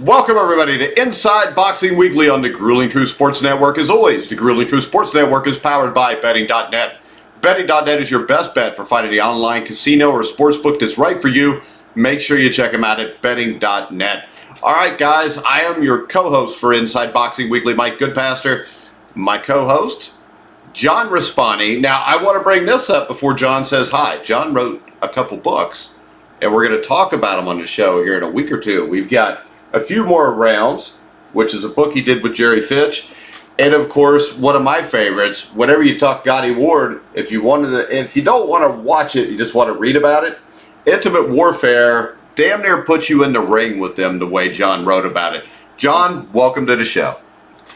Welcome, everybody, to Inside Boxing Weekly on the Grueling Truth Sports Network. As always, the Grueling Truth Sports Network is powered by Betting.net. Betting.net is your best bet for finding the online casino or sportsbook that's right for you. Make sure you check them out at Betting.net. All right, guys, I am your co-host for Inside Boxing Weekly, Mike Goodpaster. My co-host, John Raspanti. Now, I want to bring this up before John says hi. John wrote a couple books, and we're going to talk about them on the show here in a week or two. We've got A Few More Rounds, which is a book he did with Jerry Fitch. And of course, one of my favorites, whenever you talk Gotti Ward, if you don't want to watch it, you just want to read about it, Intimate Warfare damn near puts you in the ring with them the way John wrote about it. John, welcome to the show.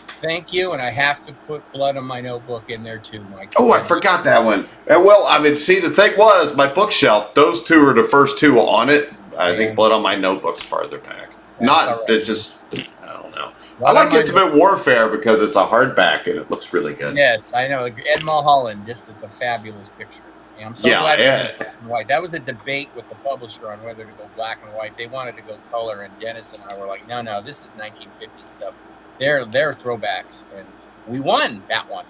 Thank you, and I have to put Blood on my notebook in there too, Mike. Oh, I forgot that one. And well, I mean, see, the thing was, my bookshelf, those two are the first two on it. I think Blood on my notebook's farther back. It's just, I don't know. I like Intimate Warfare because it's a hardback and it looks really good. Yes, I know. Ed Mulholland, it's a fabulous picture. And I'm so glad it's black and white. That was a debate with the publisher on whether to go black and white. They wanted to go color, and Dennis and I were like, no, this is 1950s stuff. They're throwbacks, and we won that one.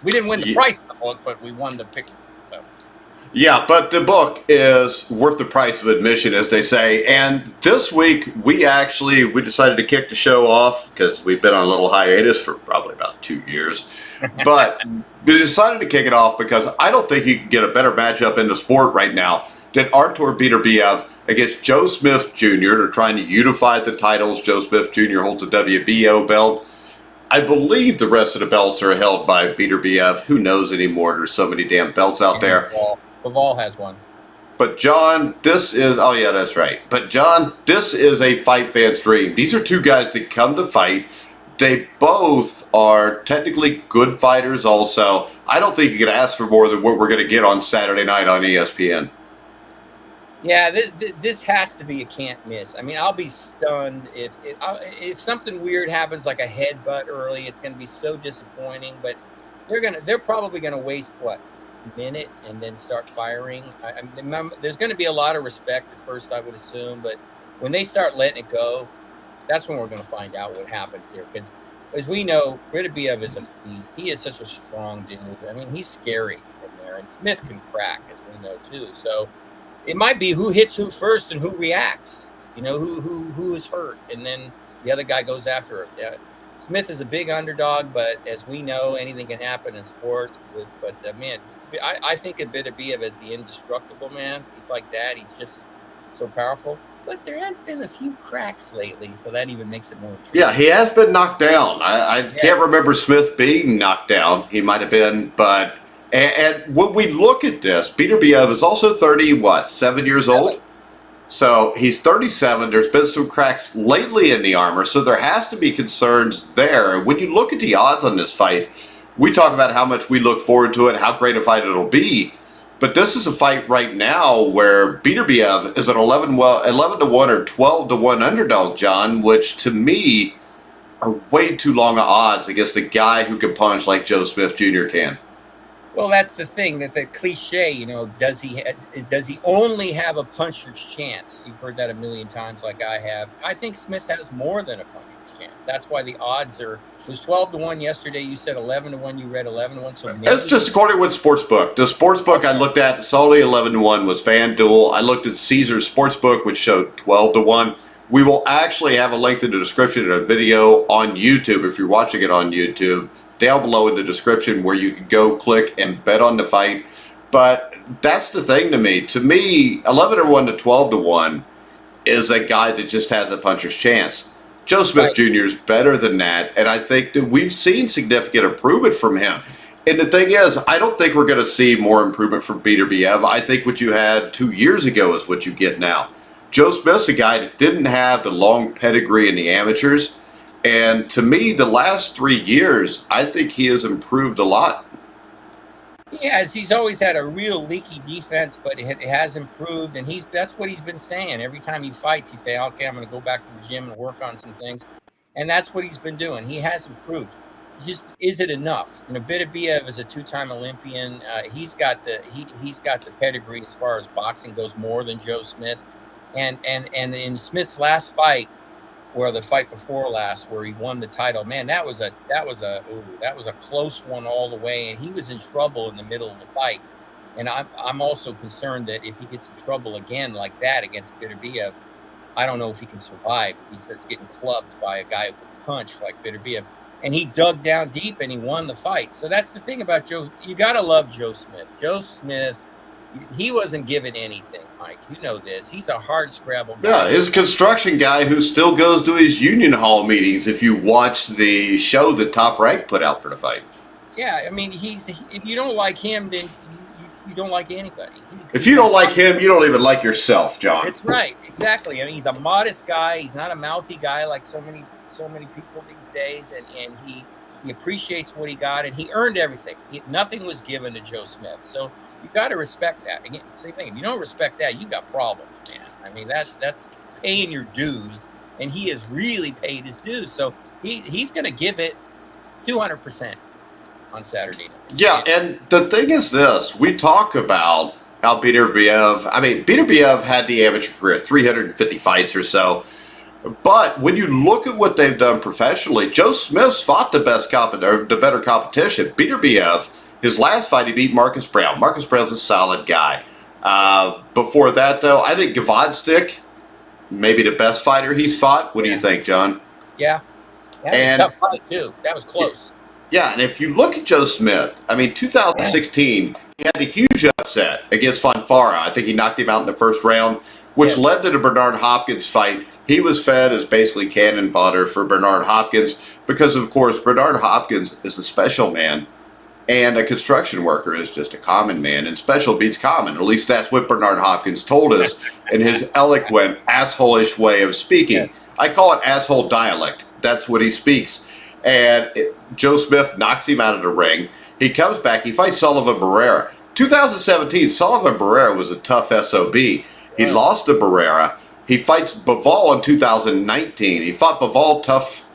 We didn't win the price of the book, but we won the picture. So. Yeah, but the book is worth the price of admission, as they say. And this week, we decided to kick the show off because we've been on a little hiatus for probably about 2 years. But we decided to kick it off because I don't think you can get a better matchup in the sport right now than Artur Beterbiev against Joe Smith Jr. They're trying to unify the titles. Joe Smith Jr. holds a WBO belt. I believe the rest of the belts are held by Beterbiev. Who knows anymore? There's so many damn belts out there. Bivol has one. But John, this is, oh yeah, that's right. But John, this is a fight fan's dream. These are two guys that come to fight. They both are technically good fighters also. I don't think you can ask for more than what we're going to get on Saturday night on ESPN. Yeah, this has to be a can't miss. I mean, I'll be stunned if something weird happens, like a headbutt early. It's going to be so disappointing. But they're probably going to waste a minute and then start firing. There's going to be a lot of respect at first, I would assume. But when they start letting it go, that's when we're going to find out what happens here. Because as we know, Beterbiev is a beast. He is such a strong dude. I mean, he's scary in there, and Smith can crack, as we know too. So. It might be who hits who first and who reacts. You know, who is hurt, and then the other guy goes after him. Yeah. Smith is a big underdog, but as we know, anything can happen in sports. But man, I think of Beterbiev as the indestructible man. He's like that. He's just so powerful. But there has been a few cracks lately, so that even makes it more intriguing. Yeah, he has been knocked down. I can't remember Smith being knocked down. He might have been, but... And when we look at this, Beterbiev is also 7 years old. So he's 37. There's been some cracks lately in the armor, so there has to be concerns there. When you look at the odds on this fight, we talk about how much we look forward to it, how great a fight it'll be. But this is a fight right now where Beterbiev is an 11 to 1 or 12 to 1 underdog, John, which to me are way too long of odds against a guy who can punch like Joe Smith Jr. can. Well, that's the thing, that the cliche, you know, does he only have a puncher's chance? You've heard that a million times like I have. I think Smith has more than a puncher's chance. That's why the odds it was 12 to 1 yesterday. You said 11 to 1. You read 11 to 1. So that's just according with Sportsbook. The Sportsbook I looked at, solely 11 to 1 was FanDuel. I looked at Caesars Sportsbook, which showed 12 to 1. We will actually have a link in the description of a video on YouTube if you're watching it on YouTube. Down below in the description where you can go click and bet on the fight. But that's the thing to me. To me, 11 to 1 to 12 to 1 is a guy that just has a puncher's chance. Joe Smith Jr. is better than that, and I think that we've seen significant improvement from him. And the thing is, I don't think we're going to see more improvement from Beterbiev. I think what you had 2 years ago is what you get now. Joe Smith's a guy that didn't have the long pedigree in the amateurs. And to me, the last 3 years, I think he has improved a lot. Yes, he's always had a real leaky defense, but it has improved, and that's what he's been saying. Every time he fights, he say, okay, I'm going to go back to the gym and work on some things. And that's what he's been doing. He has improved. Just, is it enough? You know, Beterbiev is a 2-time Olympian. He's got the pedigree as far as boxing goes, more than Joe Smith. And in Smith's last fight, where the fight before last, where he won the title. Man, that was a close one all the way, and he was in trouble in the middle of the fight. And I'm also concerned that if he gets in trouble again like that against Beterbiev, I don't know if he can survive. If he starts getting clubbed by a guy who can punch like Beterbiev. And he dug down deep and he won the fight. So that's the thing about Joe. You got to love Joe Smith. Joe Smith, he wasn't given anything, Mike. You know this. He's a hard scrabble guy. Yeah, he's a construction guy who still goes to his union hall meetings if you watch the show that Top Rank put out for the fight. Yeah, I mean, if you don't like him, then you don't like anybody. If you don't like him, you don't even like yourself, John. That's right, exactly. I mean, he's a modest guy. He's not a mouthy guy like so many people these days, and he appreciates what he got, and he earned everything. Nothing was given to Joe Smith, so you got to respect that. Again, same thing. If you don't respect that, you got problems, man. I mean, that's paying your dues, and he has really paid his dues. So he's going to give it 200% on Saturday night. Yeah, and the thing is this. We talk about how Beterbiev had the amateur career, 350 fights or so. But when you look at what they've done professionally, Joe Smith's fought the better competition. Beterbiev, his last fight, he beat Marcus Brown. Marcus Brown's a solid guy. Before that, though, I think Gvozdzik, maybe the best fighter he's fought. What do you think, John? Yeah. And tough fight, too. That was close. Yeah, and if you look at Joe Smith, 2016, he had the huge upset against Fonfara. I think he knocked him out in the first round, which led to the Bernard Hopkins fight. He was fed as basically cannon fodder for Bernard Hopkins because, of course, Bernard Hopkins is a special man, and a construction worker is just a common man, and special beats common. At least that's what Bernard Hopkins told us in his eloquent, asshole-ish way of speaking. Yes. I call it asshole dialect. That's what he speaks. And Joe Smith knocks him out of the ring. He comes back. He fights Sullivan Barrera. 2017, Sullivan Barrera was a tough SOB. He lost to Barrera. He fights Bivol in 2019. He fought Bivol tough,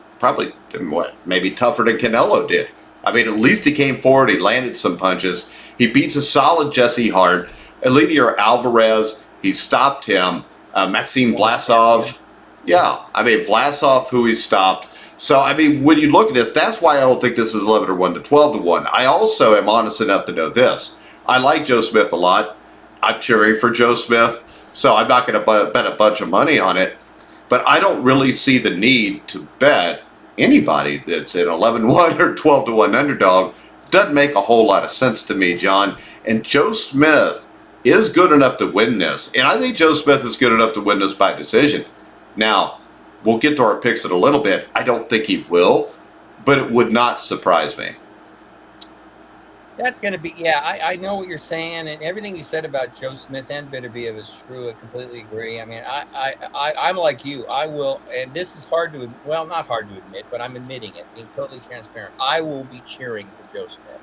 maybe tougher than Canelo did. I mean, at least he came forward. He landed some punches. He beats a solid Jesse Hart. Elidier Alvarez, he stopped him. Maxim Vlasov. Yeah, Vlasov, who he stopped. So, when you look at this, that's why I don't think this is 11-1 to 12-1. I also am honest enough to know this. I like Joe Smith a lot. I'm cheering for Joe Smith, so I'm not going to bet a bunch of money on it. But I don't really see the need to bet anybody that's an 11-1 or 12-1 underdog. Doesn't make a whole lot of sense to me, John. And Joe Smith is good enough to win this. And I think Joe Smith is good enough to win this by decision. Now, we'll get to our picks in a little bit. I don't think he will, but it would not surprise me. That's going to be, I know what you're saying, and everything you said about Joe Smith and Beterbiev is true. I completely agree. I'm like you. I will, and this is not hard to admit, but I'm admitting it, being totally transparent. I will be cheering for Joe Smith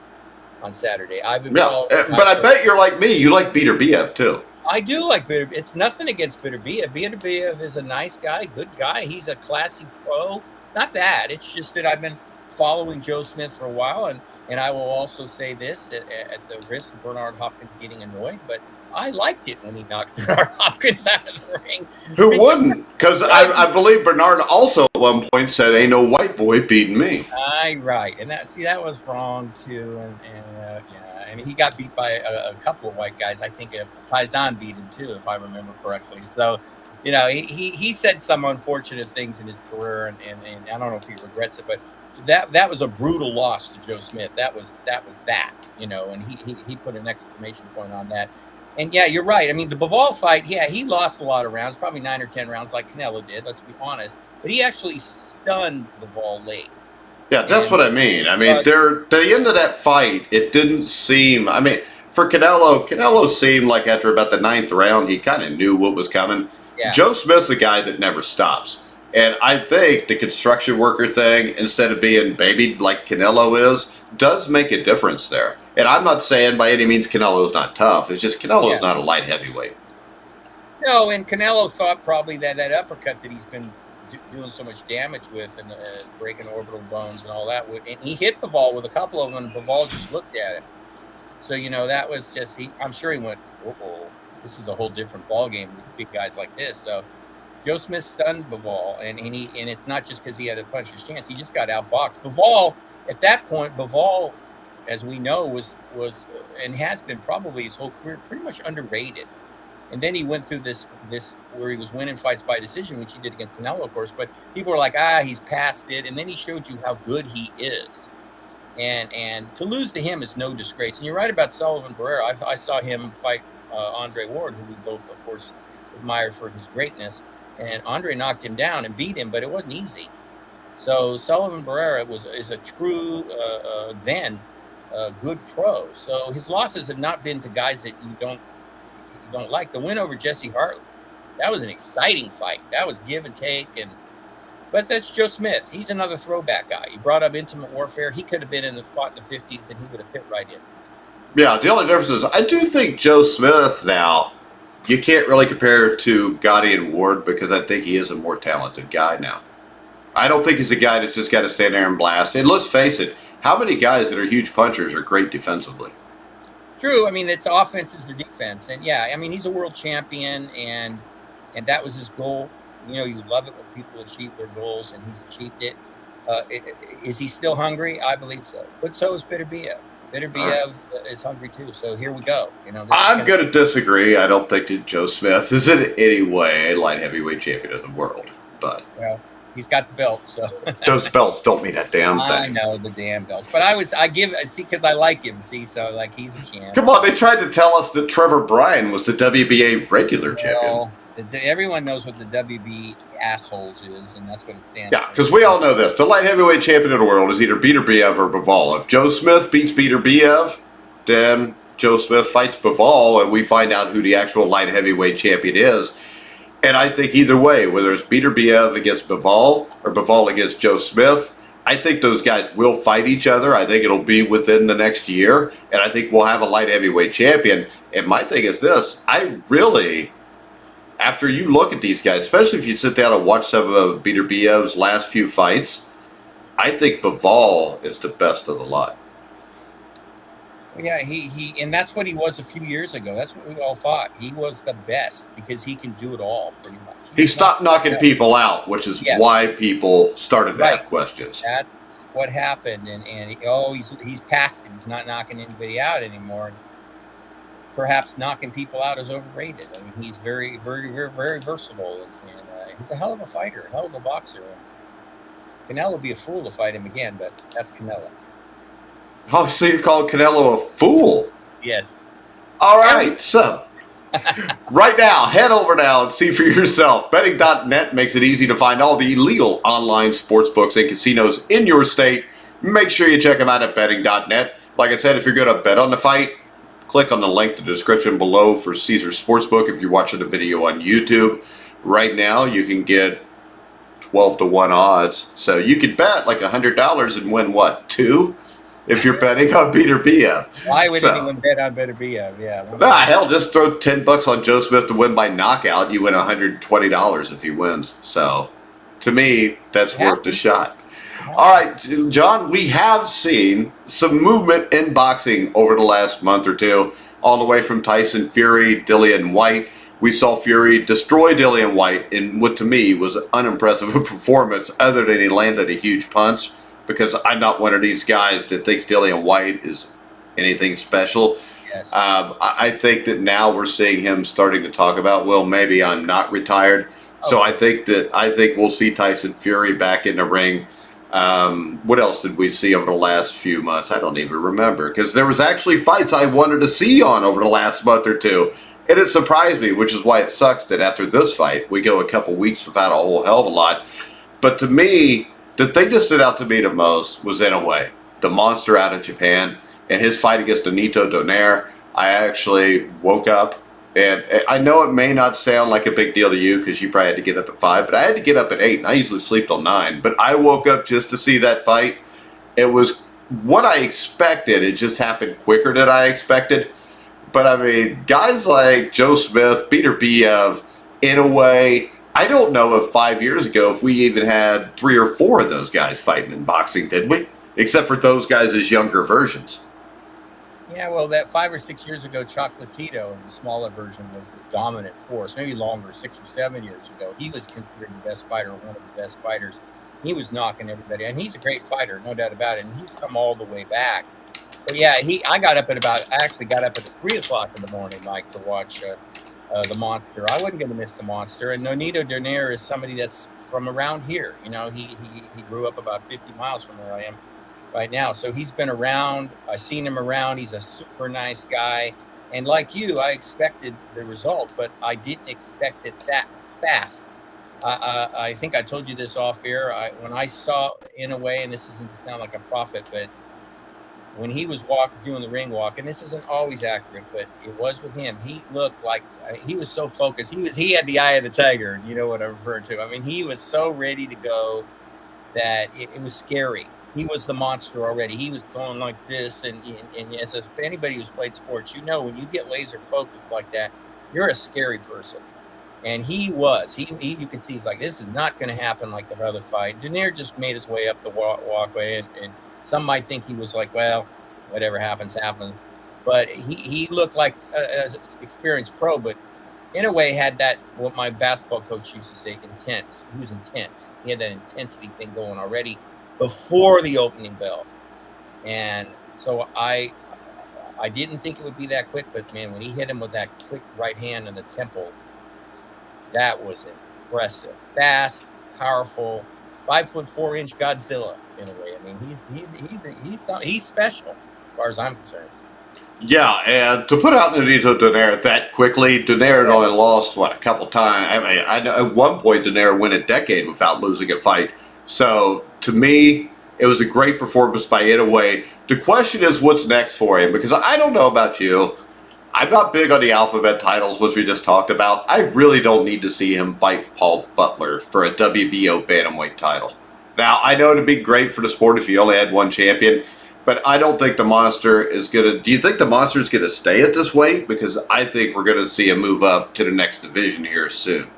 on Saturday. But I bet you're like me. You like Beterbiev, too. I do like Beterbiev. It's nothing against Beterbiev. Beterbiev is a nice guy, good guy. He's a classy pro. It's not that. It's just that I've been following Joe Smith for a while, and I will also say this at the risk of Bernard Hopkins getting annoyed, but I liked it when he knocked Bernard Hopkins out of the ring. Who wouldn't? Because I believe Bernard also at one point said, "Ain't no white boy beating me." Right, and that was wrong too, he got beat by a couple of white guys. I think Paisan beat him too, if I remember correctly. So, he said some unfortunate things in his career, and I don't know if he regrets it, but that was a brutal loss to Joe Smith. That was that, and he put an exclamation point on that. And yeah, you're right. The Bivol fight, he lost a lot of rounds, probably 9 or 10 rounds like Canelo did, let's be honest. But he actually stunned Bivol late. Yeah, that's what I mean. The end of that fight, it didn't seem, for Canelo seemed like after about the 9th round, he kind of knew what was coming. Yeah. Joe Smith's a guy that never stops. And I think the construction worker thing, instead of being babied like Canelo is, does make a difference there. And I'm not saying by any means Canelo's not tough. It's just Canelo's not a light heavyweight. No, and Canelo thought probably that uppercut that he's been doing so much damage with and breaking orbital bones and all that. And he hit Bivol with a couple of them, and Bivol just looked at it. So, that was just, I'm sure he went, this is a whole different ballgame with big guys like this. So, Joe Smith stunned Bivol, and it's not just because he had a puncher's chance. He just got outboxed. Bivol, at that point, as we know, was and has been probably his whole career pretty much underrated. And then he went through this where he was winning fights by decision, which he did against Canelo, of course. But people were like, he's past it. And then he showed you how good he is. And to lose to him is no disgrace. And you're right about Sullivan Barrera. I saw him fight Andre Ward, who we both, of course, admired for his greatness. And Andre knocked him down and beat him, but it wasn't easy. So Sullivan Barrera is a true good pro. So his losses have not been to guys that you don't like. The win over Jesse Hartley, that was an exciting fight. That was give and take, but that's Joe Smith. He's another throwback guy. You brought up Intimate Warfare. He could have fought in the 50s, and he would have fit right in. Yeah, the only difference is I do think Joe Smith now, you can't really compare to Gotti and Ward because I think he is a more talented guy now. I don't think he's a guy that's just got to stand there and blast. And let's face it, how many guys that are huge punchers are great defensively? True. I mean, it's offense is their defense. And, yeah, I mean, he's a world champion, and that was his goal. You know, you love it when people achieve their goals, and he's achieved it. Is he still hungry? I believe so. But so is Beterbiev. Beterbiev is hungry, too. So here we go. You know, I'm going to disagree. I don't think that Joe Smith is in any way a light heavyweight champion of the world. But well, he's got the belt, so those belts don't mean a damn thing. I know the damn belts, but because I like him. See, so like he's a champ. Come on, they tried to tell us that Trevor Bryan was the WBA regular champion. Everyone knows what the WB assholes is, and that's what it stands for. Yeah, because we all know this. The light heavyweight champion of the world is either Beterbiev or Bivol. If Joe Smith beats Beterbiev, then Joe Smith fights Bivol, and we find out who the actual light heavyweight champion is. And I think either way, whether it's Beterbiev against Bivol or Bivol against Joe Smith, I think those guys will fight each other. I think it'll be within the next year, and I think we'll have a light heavyweight champion. And my thing is this, after you look at these guys, especially if you sit down and watch some of Beterbiev's last few fights, I think Bivol is the best of the lot. Yeah, he and that's what he was a few years ago. That's what we all thought. He was the best because he can do it all pretty much. He stopped knocking people out, which is why people started to have questions. That's what happened, and he's past it. He's not knocking anybody out anymore. Perhaps knocking people out is overrated. I mean, he's very, very, very, very versatile, and he's a hell of a fighter, a hell of a boxer. Canelo would be a fool to fight him again, but that's Canelo. Oh, so you called Canelo a fool? Yes. All right, so right now, head over now and see for yourself. Betting.net makes it easy to find all the legal online sports books and casinos in your state. Make sure you check them out at betting.net. Like I said, if you're going to bet on the fight, click on the link in the description below for Caesars Sportsbook. If you're watching the video on YouTube, right now you can get 12-1 odds. So you could bet like $100 and win what, 2? If you're betting on Beterbiev. Why would anyone bet on Beterbiev? Yeah. Hell, just throw $10 on Joe Smith to win by knockout. You win $120 if he wins. So, to me, that's worth the shot. All right, John, we have seen some movement in boxing over the last month or two, all the way from Tyson Fury, Dillian White. We saw Fury destroy Dillian White in what to me was an unimpressive performance, other than he landed a huge punch. Because I'm not one of these guys that thinks Dillian White is anything special. Yes. I think that now we're seeing him starting to talk about, well, maybe I'm not retired. So I think we'll see Tyson Fury back in the ring. What else did we see over the last few months? I don't even remember, because there was actually fights I wanted to see on over the last month or two. And it surprised me, which is why it sucks that after this fight, we go a couple weeks without a whole hell of a lot. But to me, the thing that stood out to me the most was Inoue, the monster out of Japan, and his fight against Nonito Donaire. I actually woke up, and I know it may not sound like a big deal to you because you probably had to get up at 5, but I had to get up at 8, and I usually sleep till 9. But I woke up just to see that fight. It was what I expected. It just happened quicker than I expected. But, I mean, guys like Joe Smith, Beterbiev, Inoue, I don't know if 5 years ago if we even had 3 or 4 of those guys fighting in boxing, did we? Except for those guys as younger versions. Yeah, well, that 5 or 6 years ago, Chocolatito, the smaller version, was the dominant force. Maybe longer, 6 or 7 years ago. He was considered the best fighter, one of the best fighters. He was knocking everybody, and he's a great fighter, no doubt about it. And he's come all the way back. But yeah, I actually got up at 3 o'clock in the morning, Mike, to watch the Monster. I wasn't going to miss the Monster. And Nonito Donaire is somebody that's from around here. You know, he grew up about 50 miles from where I am right now. So he's been around. I've seen him around. He's a super nice guy. And like you, I expected the result, but I didn't expect it that fast. I think I told you this off air. When I saw, in a way, and this isn't to sound like a prophet, but when he was doing the ring walk, and this isn't always accurate, but it was with him. He looked like he was so focused. He had the eye of the tiger. You know what I'm referring to. I mean, he was so ready to go that it was scary. He was the monster already. He was going like this, and yes, if anybody who's played sports, you know, when you get laser focused like that, you're a scary person. And he was. You can see he's like, this is not going to happen like the other fight. Donaire just made his way up the walkway, and some might think he was like, well, whatever happens, happens. But he looked like an experienced pro, but in a way had that, what my basketball coach used to say, intense. He was intense. He had that intensity thing going already before the opening bell. And so I didn't think it would be that quick, but man, when he hit him with that quick right hand in the temple, that was impressive. Fast, powerful, 5'4" Godzilla in a way. I mean, he's special as far as I'm concerned. Yeah, and to put out Nonito Donaire that quickly, Donaire had only lost, a couple times. I mean, I know at one point Donaire went a decade without losing a fight. So, to me, it was a great performance by Inoue. The question is what's next for him, because I don't know about you. I'm not big on the alphabet titles, which we just talked about. I really don't need to see him fight Paul Butler for a WBO bantamweight title. Now, I know it'd be great for the sport if you only had one champion, but I don't think the Monster is going to... Do you think the Monster is going to stay at this weight? Because I think we're going to see him move up to the next division here soon.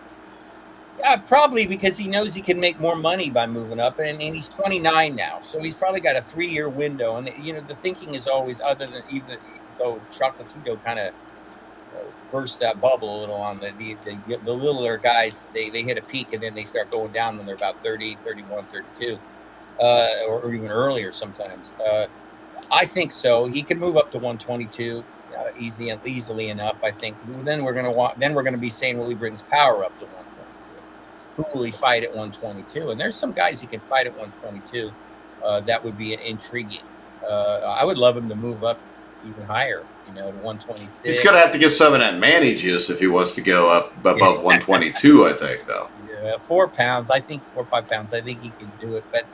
Yeah, probably because he knows he can make more money by moving up, and he's 29 now, so he's probably got a 3-year window. And you know, the thinking is always, other than even though Chocolatito kind of burst that bubble a little on the littler guys, they hit a peak and then they start going down when they're about 30, 31, 32, or even earlier sometimes. I think so. He can move up to 122 easily enough. I think. Then we're gonna be saying, well, he brings power up to 122. Who will he fight at 122? And there's some guys he can fight at 122. That would be intriguing. I would love him to move up even higher, to 126. He's going to have to get some of that Manny juice if he wants to go up above 122, I think, though. Yeah, 4 pounds. I think 4 or 5 pounds. I think he can do it. But,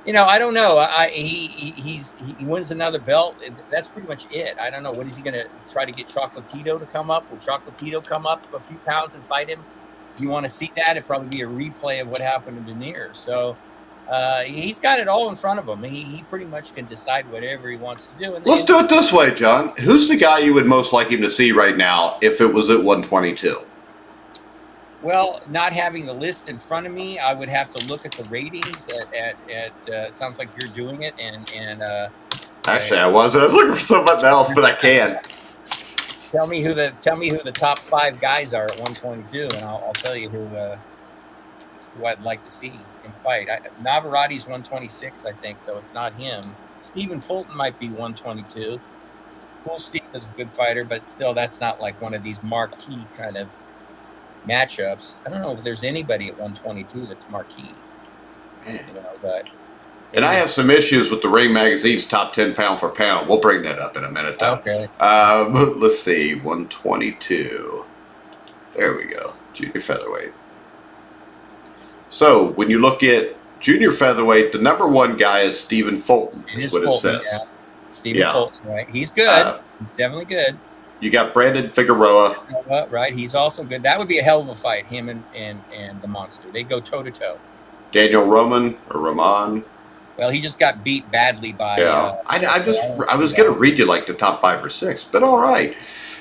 I don't know. He wins another belt. That's pretty much it. I don't know. What is he going to try to get Chocolatito to come up? Will Chocolatito come up a few pounds and fight him? If you want to see that, it'd probably be a replay of what happened to Donaire. So he's got it all in front of him. He pretty much can decide whatever he wants to do. And let's do it this way, John. Who's the guy you would most like him to see right now if it was at 122? Well, not having the list in front of me, I would have to look at the ratings. It sounds like you're doing it, and actually, I wasn't. I was looking for something else, but I can. Tell me who the top 5 guys are at 122, and I'll tell you who I'd like to see him fight. Navarreti's 126, I think, so it's not him. Stephen Fulton might be 122. Cool Steve is a good fighter, but still, that's not like one of these marquee kind of matchups. I don't know if there's anybody at 122 that's marquee. But. And I have some issues with the Ring Magazine's top 10 pound for pound. We'll bring that up in a minute, though. Okay. Let's see, 122. There we go, junior featherweight. So when you look at junior featherweight, the number 1 guy is Stephen Fulton. Is what it says. Yeah. Stephen Fulton, right? He's good. He's definitely good. You got Brandon Figueroa. Right, he's also good. That would be a hell of a fight, him and the Monster. They go toe to toe. Daniel Roman. Well, he just got beat badly by. Yeah, I was going to read you like the top 5 or 6, but all right,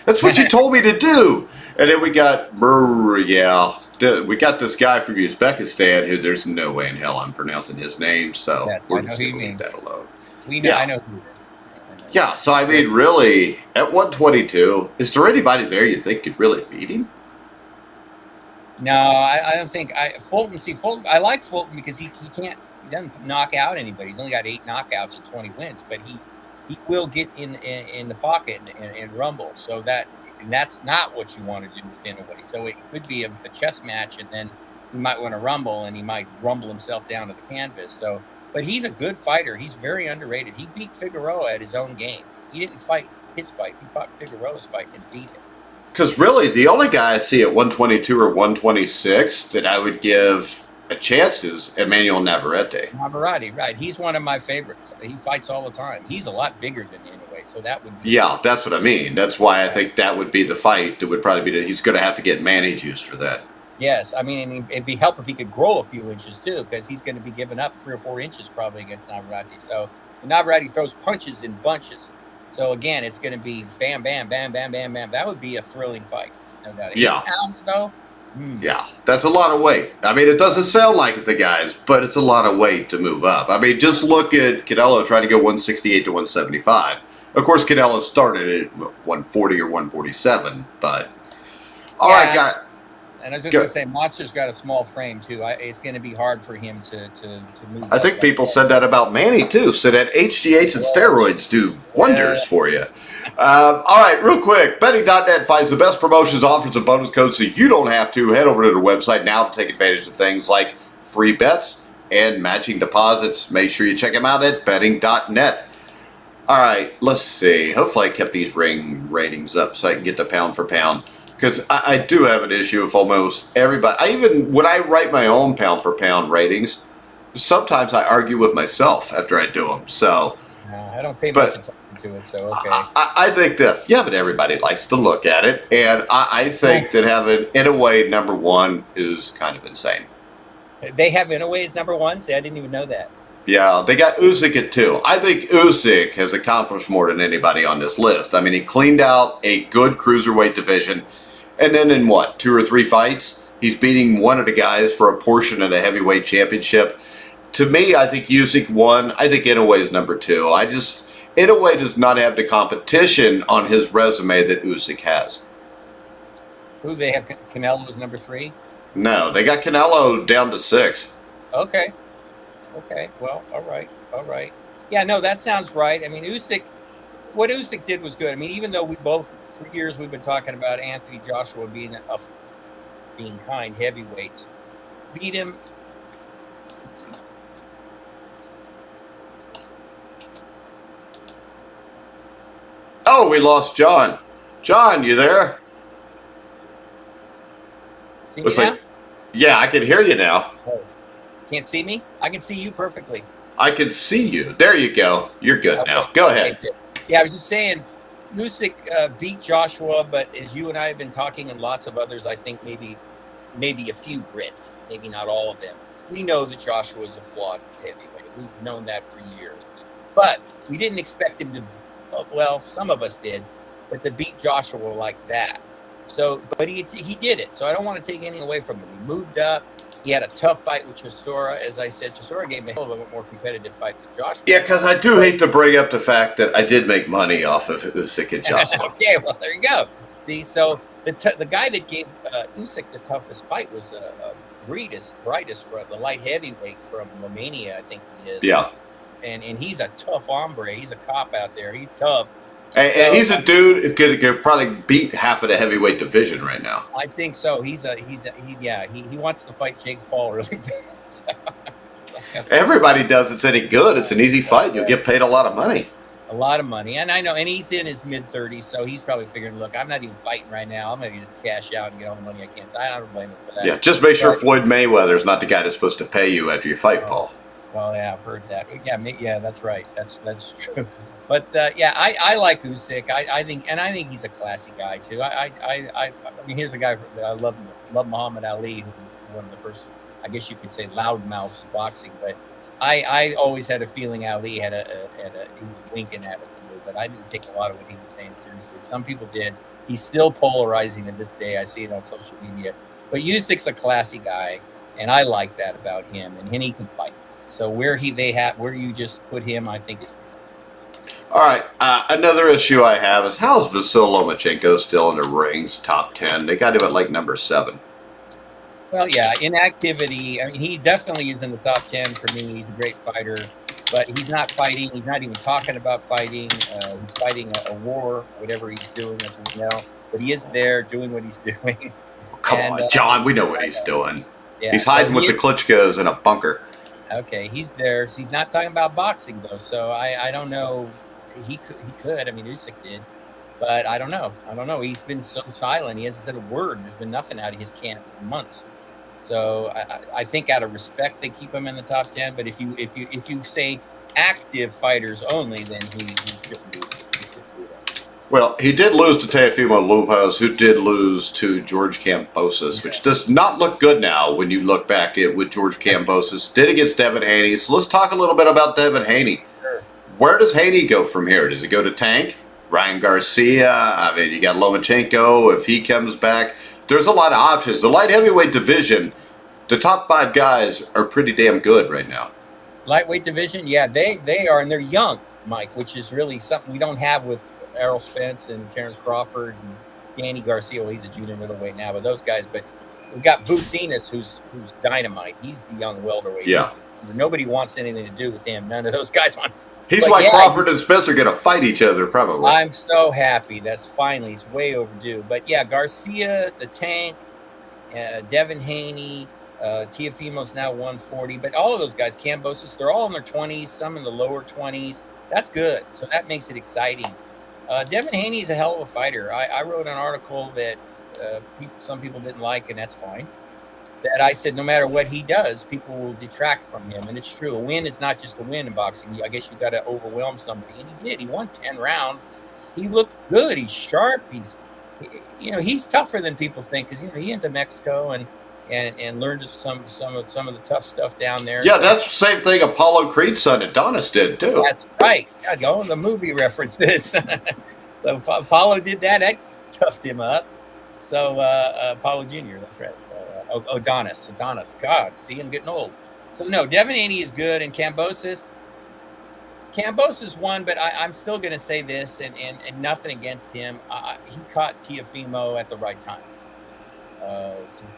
that's what you told me to do. And then we got we got this guy from Uzbekistan who there's no way in hell I'm pronouncing his name, so yes, we're just going to leave that alone. I know who it is. Yeah, so I mean, really, at 122, is there anybody there you think could really beat him? No, I don't think Fulton. See, Fulton. I like Fulton because he doesn't knock out anybody. He's only got 8 knockouts and 20 wins, but he will get in the pocket and rumble. So that's not what you want to do with Inoue. So it could be a chess match, and then he might want to rumble, and he might rumble himself down to the canvas. So, but he's a good fighter. He's very underrated. He beat Figueroa at his own game. He didn't fight his fight. He fought Figueroa's fight and beat him. Because really, the only guy I see at 122 or 126 that I would give a chance is Emmanuel Navarrete. Navarrete, right? He's one of my favorites. He fights all the time. He's a lot bigger than Inoue, so that would be. Yeah, that's what I mean. That's why I think that would be the fight. That would probably be. He's going to have to get Manny juice for that. Yes, I mean, it'd be helpful if he could grow a few inches too, because he's going to be giving up 3 or 4 inches probably against Navarrete. So Navarrete throws punches in bunches. So again, it's going to be bam, bam, bam, bam, bam, bam. That would be a thrilling fight. No doubt. 8 pounds though. Yeah, that's a lot of weight. I mean, it doesn't sound like it, the guys, but it's a lot of weight to move up. I mean, just look at Canelo trying to go 168 to 175. Of course, Canelo started at 140 or 147, but all right, guys. And I was just going to say, Monster's got a small frame, too. It's going to be hard for him to move. I think people said that about Manny, too. So that HGH and steroids do wonders for you. All right, real quick. Betting.net finds the best promotions, offers, and bonus codes so you don't have to. Head over to their website now to take advantage of things like free bets and matching deposits. Make sure you check them out at betting.net. All right, let's see. Hopefully I kept these ring ratings up so I can get the pound for pound. Because I do have an issue with almost everybody. When I write my own pound for pound ratings, sometimes I argue with myself after I do them. So I don't pay much attention to it. So okay. I think this. Yeah, but everybody likes to look at it, and I think that having Inoue number 1 is kind of insane. They have Inoue as number 1. See, I didn't even know that. Yeah, they got Usyk at 2. I think Usyk has accomplished more than anybody on this list. I mean, he cleaned out a good cruiserweight division. And then in 2 or 3 fights, he's beating one of the guys for a portion of the heavyweight championship. To me, I think Usyk won. I think Inoue is number 2. Inoue does not have the competition on his resume that Usyk has. Who they have? Canelo is number 3? No, they got Canelo down to 6. Okay. Well, all right. Yeah, no, that sounds right. I mean, what Usyk did was good. I mean, even though for years we've been talking about Anthony Joshua being kind heavyweights, beat him. Oh, we lost John. John, you there? See me now? Yeah, I can hear you now. Oh. Can't see me? I can see you perfectly. I can see you. There you go. You're good now. Go ahead. Yeah, I was just saying, Usyk beat Joshua, but as you and I have been talking, and lots of others, I think maybe a few Brits, maybe not all of them. We know that Joshua is a flawed heavyweight. We've known that for years. But we didn't expect him to, well, some of us did, but to beat Joshua like that. So, but he did it. So I don't want to take anything away from him. He moved up. He had a tough fight with Chisora. As I said, Chisora gave him a hell of a more competitive fight than Joshua. Yeah, because I do hate to bring up the fact that I did make money off of Usyk and Joshua. Okay, well, there you go. See, so the guy that gave Usyk the toughest fight was Briedis for the light heavyweight from Romania, I think he is. Yeah. And he's a tough hombre. He's a cop out there. He's tough. And he's a dude who could probably beat half of the heavyweight division right now. I think so. He wants to fight Jake Paul really bad. So, everybody does. It's any good. It's an easy fight. You'll get paid a lot of money. A lot of money. And I know, and he's in his mid-30s, so he's probably figuring, look, I'm not even fighting right now. I'm going to cash out and get all the money I can. So I don't blame him for that. Yeah, just make sure Floyd Mayweather's not the guy that's supposed to pay you after you fight Paul. Well, yeah, I've heard that. Yeah, that's right. That's true. But I like Usyk. I think he's a classy guy too. I mean, here's a guy that I love Muhammad Ali, who was one of the first, I guess you could say, loudmouths of boxing. But I always had a feeling Ali he was winking at us a little bit. I didn't take a lot of what he was saying seriously. Some people did. He's still polarizing to this day. I see it on social media. But Usyk's a classy guy, and I like that about him. And he can fight. So where you just put him, I think is. All right. Another issue I have is how's Vasil Lomachenko still in the rings top 10? They got him at like number 7. Well, yeah, inactivity. I mean, he definitely is in the top 10 for me. He's a great fighter, but he's not fighting. He's not even talking about fighting. He's fighting a war, whatever he's doing, as we know. But he is there doing what he's doing. Come on, John. We know what he's doing. Yeah, He's hiding with the Klitschko's in a bunker. Okay, he's there. So he's not talking about boxing though. So I don't know. He could. I mean, Usyk did, but I don't know. He's been so silent. He hasn't said a word. There's been nothing out of his camp for months. So I think out of respect they keep him in the top 10. But if you say active fighters only, then he shouldn't do that. Well, he did lose to Teofimo Lopez, who did lose to George Kambosos, which does not look good now when you look back at what George Kambosos did against Devin Haney. So let's talk a little bit about Devin Haney. Sure. Where does Haney go from here? Does he go to Tank? Ryan Garcia? I mean, you got Lomachenko if he comes back. There's a lot of options. The light heavyweight division, the top 5 guys are pretty damn good right now. Lightweight division, yeah, they are, and they're young, Mike, which is really something we don't have with Errol Spence and Terrence Crawford and Danny Garcia. Well, he's a junior middleweight now, but those guys. But we've got Boots Enos, who's dynamite. He's the young welterweight. Yeah. Nobody wants anything to do with him. None of those guys want. He's why Crawford and Spence are going to fight each other, probably. I'm so happy. That's finally, it's way overdue. But yeah, Garcia, the Tank, Devin Haney, Teofimo's now 140. But all of those guys, Kambosos, they're all in their 20s, some in the lower 20s. That's good. So that makes it exciting. Devin Haney is a hell of a fighter. I wrote an article that some people didn't like, and that's fine. That I said no matter what he does, people will detract from him. And it's true. A win is not just a win in boxing. I guess you got to overwhelm somebody. And he did. He won 10 rounds. He looked good. He's sharp. He's tougher than people think because, he went to Mexico and learned some of the tough stuff down there. Yeah, that's the same thing Apollo Creed's son Adonis did, too. That's right. Go the movie references. So Apollo did that. That toughed him up. So Apollo Jr., that's right. So Adonis. God, see, I'm getting old. So no, Devin Haney is good, and Kambosos won, but I'm still going to say this, and nothing against him. He caught Teofimo at the right time.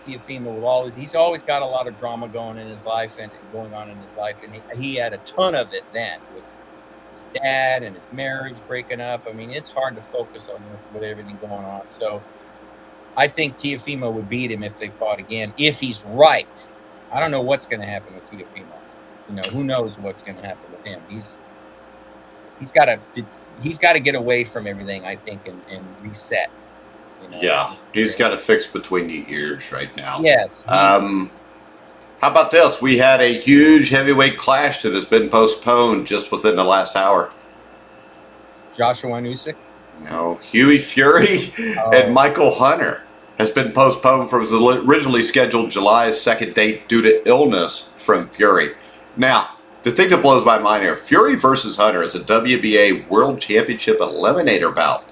Teofimo he's always got a lot of drama going on in his life, and he had a ton of it then with his dad and his marriage breaking up. I mean, it's hard to focus on with everything going on. So I think Teofimo would beat him if they fought again, if he's right. I don't know what's going to happen with Teofimo. Who knows what's going to happen with him? He's got to get away from everything, I think, and reset. Yeah, he's got to fix between the ears right now. Yes. How about this? We had a huge heavyweight clash that has been postponed just within the last hour. Joshua and Usyk? No, Hughie Fury and Michael Hunter has been postponed from his originally scheduled July 2nd date due to illness from Fury. Now, the thing that blows my mind here, Fury versus Hunter is a WBA World Championship Eliminator bout.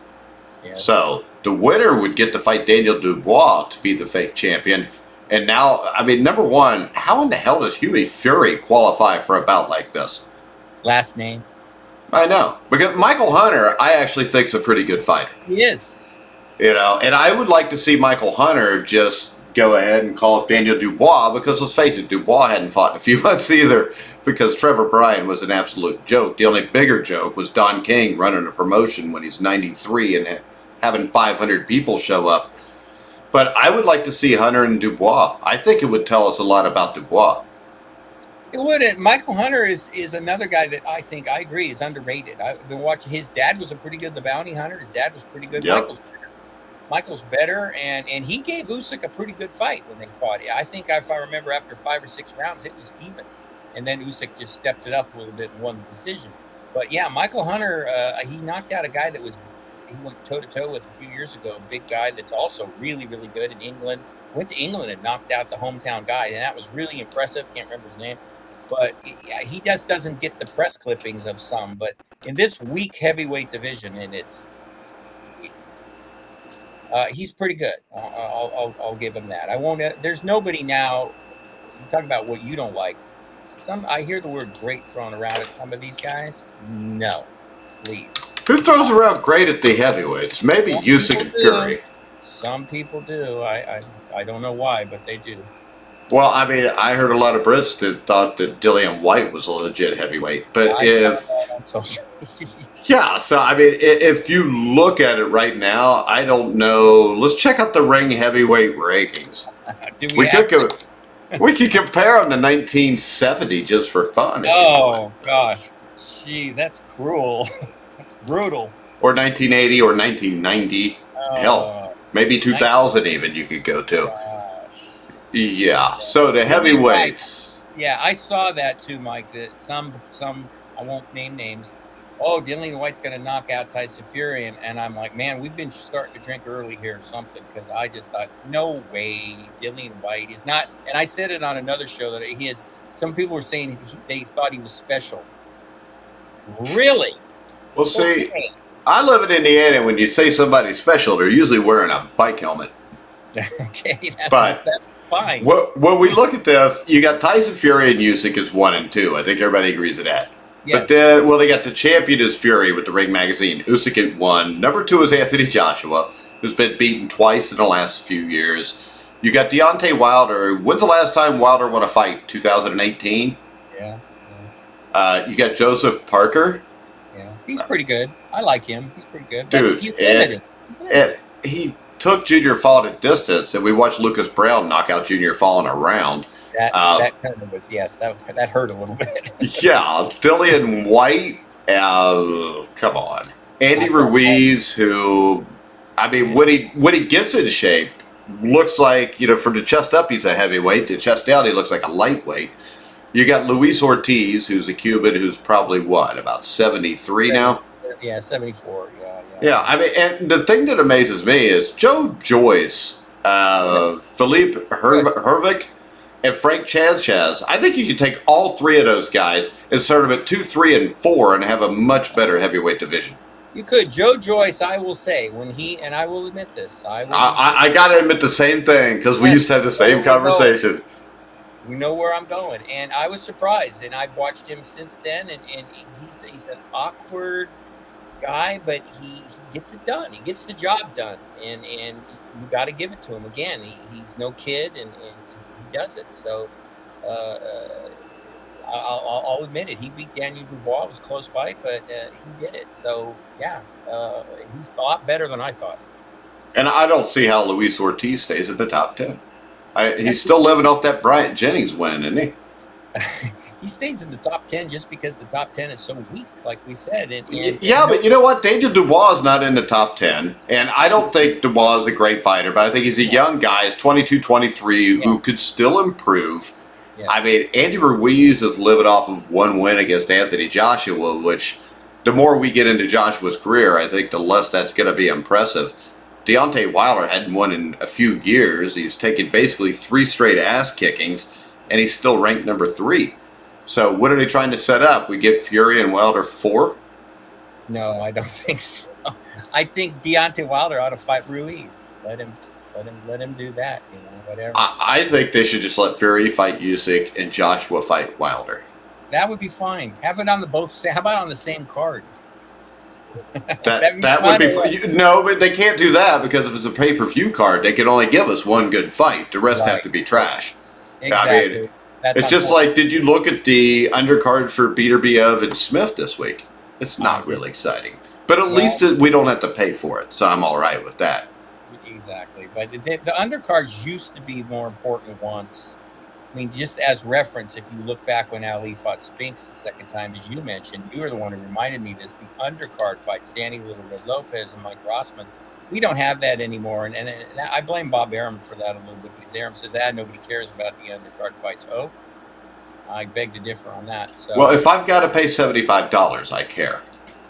Yes. So the winner would get to fight Daniel Dubois to be the fake champion. And now, I mean, number one, how in the hell does Hughie Fury qualify for a bout like this? Last name. I know. Because Michael Hunter, I actually think is a pretty good fighter. He is. And I would like to see Michael Hunter just go ahead and call it Daniel Dubois because, let's face it, Dubois hadn't fought in a few months either because Trevor Bryan was an absolute joke. The only bigger joke was Don King running a promotion when he's 93 and having 500 people show up. But I would like to see Hunter and Dubois. I think it would tell us a lot about Dubois. It wouldn't. Michael Hunter is another guy that I think, I agree, is underrated. I've been watching. His dad was a pretty good, the bounty hunter. His dad was pretty good. Yep. Michael's better, and he gave Usyk a pretty good fight when they fought. I think if I remember, after 5 or 6 rounds, it was even. And then Usyk just stepped it up a little bit and won the decision. But yeah, Michael Hunter, he knocked out a guy that he went toe-to-toe with a few years ago, a big guy that's also really, really good in England. Went to England and knocked out the hometown guy, and that was really impressive. Can't remember his name. But yeah, he just doesn't get the press clippings of some. But in this weak heavyweight division, and he's pretty good. I'll give him that. I won't. There's nobody now. You talk about what you don't like. I hear the word great thrown around at some of these guys. No, Please. Who throws around great at the heavyweights? Maybe Usyk and Fury. Some people do. I don't know why, but they do. Well, I mean, I heard a lot of Brits that thought that Dillian White was a legit heavyweight. But yeah, so I mean, if you look at it right now, I don't know. Let's check out the ring heavyweight rankings. We could compare them to 1970 just for fun. Oh gosh, jeez, that's cruel. That's brutal. Or 1980 or 1990. Hell, maybe 2000 even you could go to. Gosh. Yeah. So the heavyweights. Yeah, I saw that too, Mike. That some I won't name names. Oh, Dillian White's going to knock out Tyson Fury, and I'm like, man, we've been starting to drink early here or something, because I just thought, no way, Dillian White is not. And I said it on another show that he is. Some people were saying they thought he was special. Really? Well, see, I live in Indiana. When you say somebody's special, they're usually wearing a bike helmet. Okay, that's fine. When we look at this, you got Tyson Fury and Usyk is 1 and 2. I think everybody agrees to that. Yes. But then, they got the champion is Fury with the Ring Magazine. Usyk at 1. Number 2 is Anthony Joshua, who's been beaten twice in the last few years. You got Deontay Wilder. When's the last time Wilder won a fight? 2018? Yeah. You got Joseph Parker. Yeah, he's pretty good. I like him. He's pretty good. Dude, he's limited. He took Junior Fall at distance, and we watched Lucas Brown knock out Junior Fall in a round. That kind of was, yes, that hurt a little bit. Yeah, Dillian White, come on. Andy Ruiz, who, I mean, when he gets in shape, looks like, from the chest up, he's a heavyweight. The chest down, he looks like a lightweight. You got Luis Ortiz, who's a Cuban, who's probably, about 73 now? Yeah, 74, Yeah, I mean, and the thing that amazes me is Joe Joyce, Philippe Hervik, and Frank Chaz. I think you could take all 3 of those guys and start them at 2, 3, and 4 and have a much better heavyweight division. You could. Joe Joyce, I will say, and I will admit this. I got to admit the same thing, because we used to have the same conversation. We know where I'm going. And I was surprised. And I've watched him since then. And he's an awkward guy, but he gets it done. He gets the job done. And you got to give it to him. Again, he's no kid, and he does it. So I'll admit it. He beat Daniel Dubois. It was a close fight, but he did it. So, yeah, he's a lot better than I thought. And I don't see how Luis Ortiz stays in the top 10. He's still living off that Bryant Jennings win, isn't he? He stays in the top 10 just because the top 10 is so weak, like we said. But you know what? Daniel Dubois is not in the top 10. And I don't think Dubois is a great fighter, but I think he's a young guy. He's 22, 23, who could still improve. Yeah. I mean, Andy Ruiz is living off of 1 win against Anthony Joshua, which the more we get into Joshua's career, I think the less that's going to be impressive. Deontay Wilder hadn't won in a few years. He's taken basically 3 straight ass kickings, and he's still ranked number 3. So what are they trying to set up? We get Fury and Wilder 4? No, I don't think so. I think Deontay Wilder ought to fight Ruiz. Let him do that. Whatever. I think they should just let Fury fight Usyk and Joshua fight Wilder. That would be fine. Have it on how about on the same card? That would be fun. No, but they can't do that, because if it's a pay-per-view card, they can only give us 1 good fight. The rest have to be trash. Exactly. I mean, it's just like, did you look at the undercard for Beterbiev and Smith this week? It's not really exciting. But at least we don't have to pay for it, so I'm all right with that. Exactly. But the undercards used to be more important once. I mean, just as reference, if you look back when Ali fought Spinks the second time, as you mentioned, you were the one who reminded me this, the undercard fights, Danny Little Red Lopez and Mike Rossman. We don't have that anymore. And I blame Bob Arum for that a little bit, because Arum says, nobody cares about the undercard fights. Oh, I beg to differ on that. So, well, if I've got to pay $75, I care.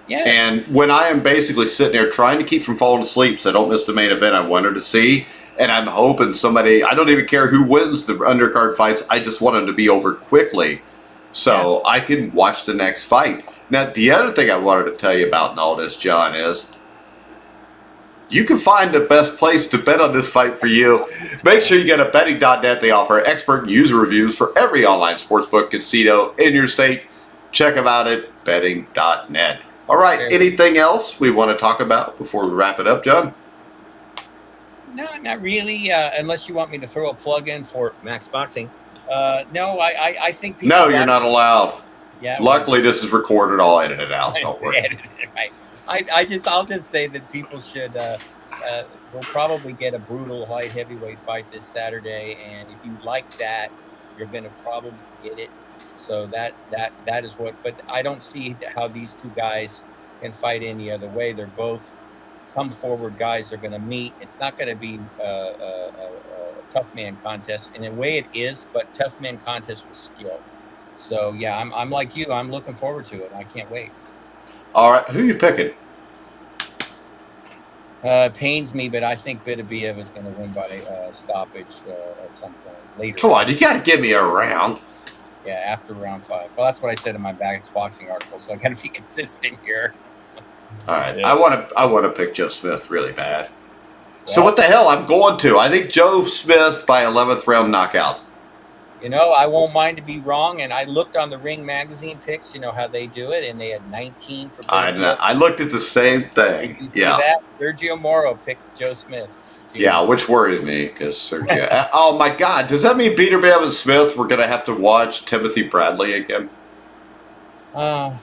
Yes. And when I am basically sitting there trying to keep from falling asleep so I don't miss the main event I wanted to see, and I'm hoping somebody, I don't even care who wins the undercard fights, I just want them to be over quickly so I can watch the next fight. Now, the other thing I wanted to tell you about in all this, John, is you can find the best place to bet on this fight for you. Make sure you get a betting.net. They offer expert user reviews for every online sportsbook casino in your state. Check them out at betting.net. All right. Anything else we want to talk about before we wrap it up, John? No, not really. Unless you want me to throw a plug in for Max Boxing. No, I think people. No, you're not allowed. Yeah. Luckily, this is recorded. I'll edit it out. Don't worry. Right. I'll just say that people should. We'll probably get a brutal light heavyweight fight this Saturday, and if you like that, you're going to probably get it. So that is what. But I don't see how these two guys can fight any other way. They're both come forward guys. They're going to meet. It's not going to be a tough man contest. In a way, it is, but tough man contest with skill. So yeah, I'm like you. I'm looking forward to it. I can't wait. All right, who you picking? Pains me, but I think Beterbiev is going to win by stoppage at some point later. Come on, you got to give me a round. Yeah, after round 5. Well, that's what I said in my Bags Boxing article, so I got to be consistent here. All right, yeah. I want to pick Joe Smith really bad. Well, so what the hell? I'm going to. I think Joe Smith by 11th round knockout. You know, I won't mind to be wrong, and I looked on the Ring magazine picks, you know how they do it, and they had 19 for Beterbiev. I looked at the same thing. Yeah. That? Sergio Moro picked Joe Smith. Yeah, which worries me because Sergio. Oh my God, does that mean Beterbiev and Smith we're gonna have to watch Timothy Bradley again? Yeah.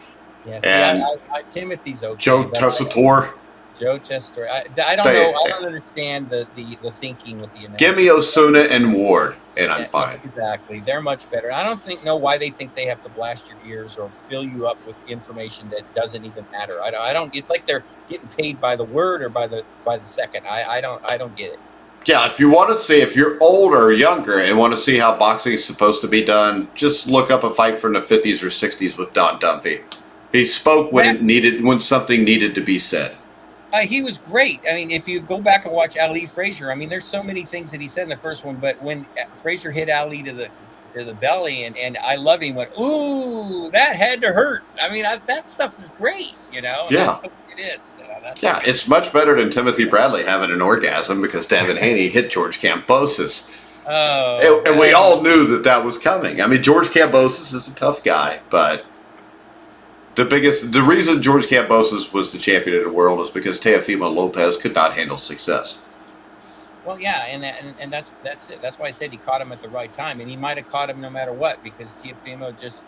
See, and Timothy's okay. Joe Tessitore. Joe Tessitore. I don't know. I don't understand the thinking with the announcement. Give me Osuna and Ward, and I'm fine. Exactly. They're much better. I don't know why they think they have to blast your ears or fill you up with information that doesn't even matter. I don't. It's like they're getting paid by the word or by the second. I don't get it. Yeah, if you want to see, if you're older or younger and want to see how boxing is supposed to be done, just look up a fight from the 50s or 60s with Don Dunphy. He spoke when something needed to be said. He was great. I mean, if you go back and watch Ali Frazier, I mean, there's so many things that he said in the first one, but when Frazier hit Ali to the belly and I love him, went, ooh, that had to hurt. I mean, that stuff is great, you know? And that's the way it is. You know, it's much better than Timothy Bradley having an orgasm because Devin Haney hit George Kambosos. Oh, and we all knew that was coming. I mean, George Kambosos is a tough guy, but the reason George Kambosos was the champion of the world is because Teofimo Lopez could not handle success. Well, yeah, and that's it. That's why I said he caught him at the right time, and he might have caught him no matter what because Teofimo just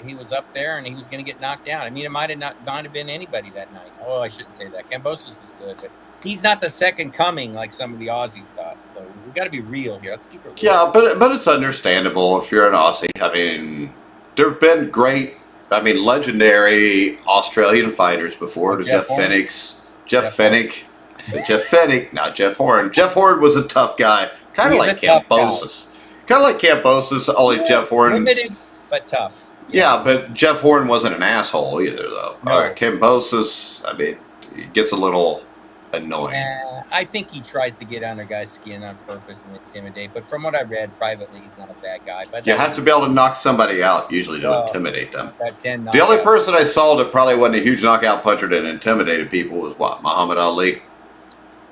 he was up there and he was going to get knocked down. I mean, it might have been anybody that night. Oh, I shouldn't say that. Kambosos was good, but he's not the second coming like some of the Aussies thought. So we got to be real here. Let's keep it real. Yeah, but it's understandable if you're an Aussie. I mean, there've been great. I mean, legendary Australian fighters before. Jeff Fennick. I said Jeff Fennick, not Jeff Horn. Jeff Horn was a tough guy. Kind of like Kambosos. Only Jeff Horn's... Limited, but tough. Yeah, but Jeff Horn wasn't an asshole either, though. No. All right, Kambosos, I mean, he gets a little annoying. I think he tries to get under guys' skin on purpose and intimidate. But from what I read privately, he's not a bad guy. But you have to be able to knock somebody out usually to intimidate them. The only person I saw that probably wasn't a huge knockout puncher that intimidated people was Muhammad Ali.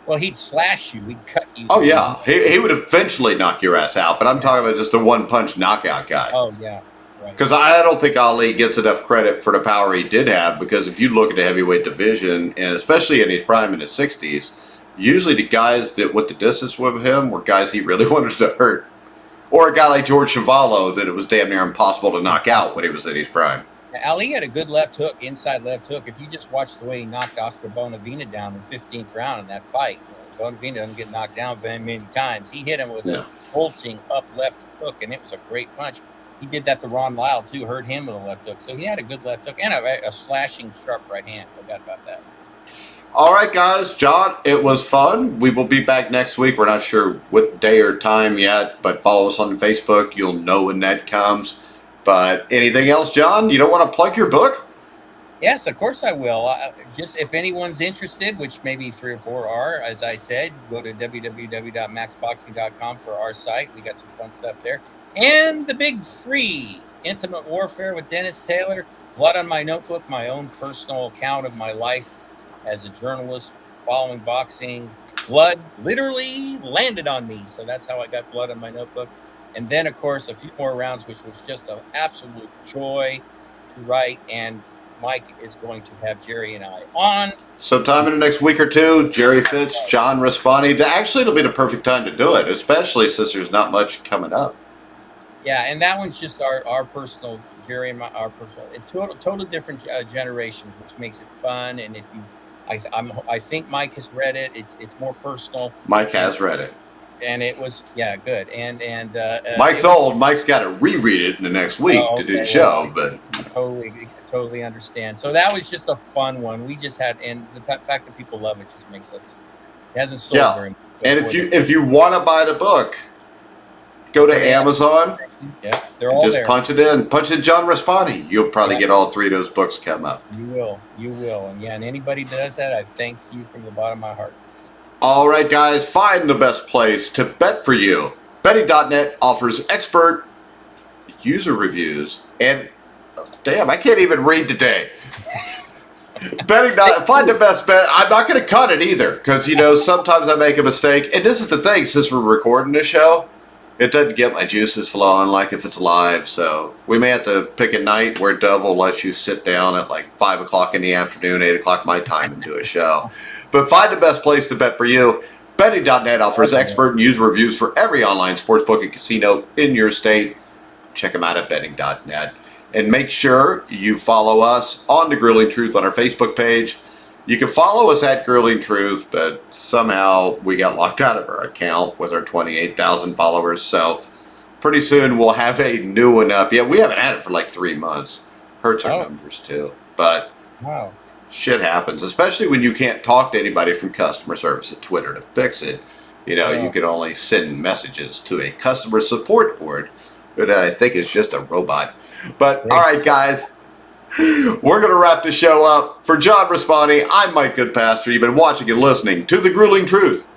Well, he'd slash you. He'd cut you. Oh, yeah. He would eventually knock your ass out. But I'm talking about just a one-punch knockout guy. Oh, yeah. Because I don't think Ali gets enough credit for the power he did have. Because if you look at the heavyweight division, and especially in his prime in his 60s, usually the guys that went the distance with him were guys he really wanted to hurt. Or a guy like George Chuvalo that it was damn near impossible to knock out when he was in his prime. Ali had a good left hook, inside left hook. If you just watch the way he knocked Oscar Bonavena down in the 15th round in that fight, Bonavena doesn't get knocked down very many times. He hit him with a jolting up left hook, and it was a great punch. He did that to Ron Lyle, too, hurt him with a left hook. So he had a good left hook and a slashing, sharp right hand. Forgot about that. All right, guys. John, it was fun. We will be back next week. We're not sure what day or time yet, but follow us on Facebook. You'll know when that comes. But anything else, John? You don't want to plug your book? Yes, of course I will. Just if anyone's interested, which maybe 3 or 4 are, as I said, go to www.maxboxing.com for our site. We got some fun stuff there. And the big 3, Intimate Warfare with Dennis Taylor, Blood on My Notebook, my own personal account of my life as a journalist following boxing. Blood literally landed on me, so that's how I got blood on my notebook. And then, of course, a few more rounds, which was just an absolute joy to write. And Mike is going to have Jerry and I on. Sometime in the next week or two, Jerry Fitz, John Raspanti. Actually, it'll be the perfect time to do it, especially since there's not much coming up. Yeah, and that one's just our personal, Jerry and our personal, total different generations, which makes it fun. And if you, I think Mike has read it. It's more personal. Mike has read it, and it was good. And Mike's old. Mike's got to reread it in the next week to do the show. But totally understand. So that was just a fun one. We just had, and the fact that people love it just makes us. It hasn't sold very much. And if you want to buy the book, go to Amazon. Yeah, they're all just there. Punch it in John Raspanti. You'll probably get all three of those books come up. You will. And and anybody that does that, I thank you from the bottom of my heart. All right, guys, find the best place to bet for you. Betting.net offers expert user reviews and damn, I can't even read today. Find the best bet. I'm not going to cut it either because sometimes I make a mistake. And this is the thing, since we're recording the show, it doesn't get my juices flowing like if it's live. So we may have to pick a night where Dove will let you sit down at like 5 o'clock in the afternoon, 8 o'clock my time, and do a show. But find the best place to bet for you. Betting.net offers expert and user reviews for every online sportsbook and casino in your state. Check them out at betting.net. And make sure you follow us on The Grilling Truth on our Facebook page. You can follow us at Grilling Truth, but somehow we got locked out of our account with our 28,000 followers. So pretty soon we'll have a new one up. Yeah, we haven't had it for like 3 months. Hurts our numbers too. But shit happens, especially when you can't talk to anybody from customer service at Twitter to fix it. You can only send messages to a customer support board that I think is just a robot. But all right, guys, we're going to wrap the show up. For John Raspanti, I'm Mike Goodpaster. You've been watching and listening to The Grilling Truth.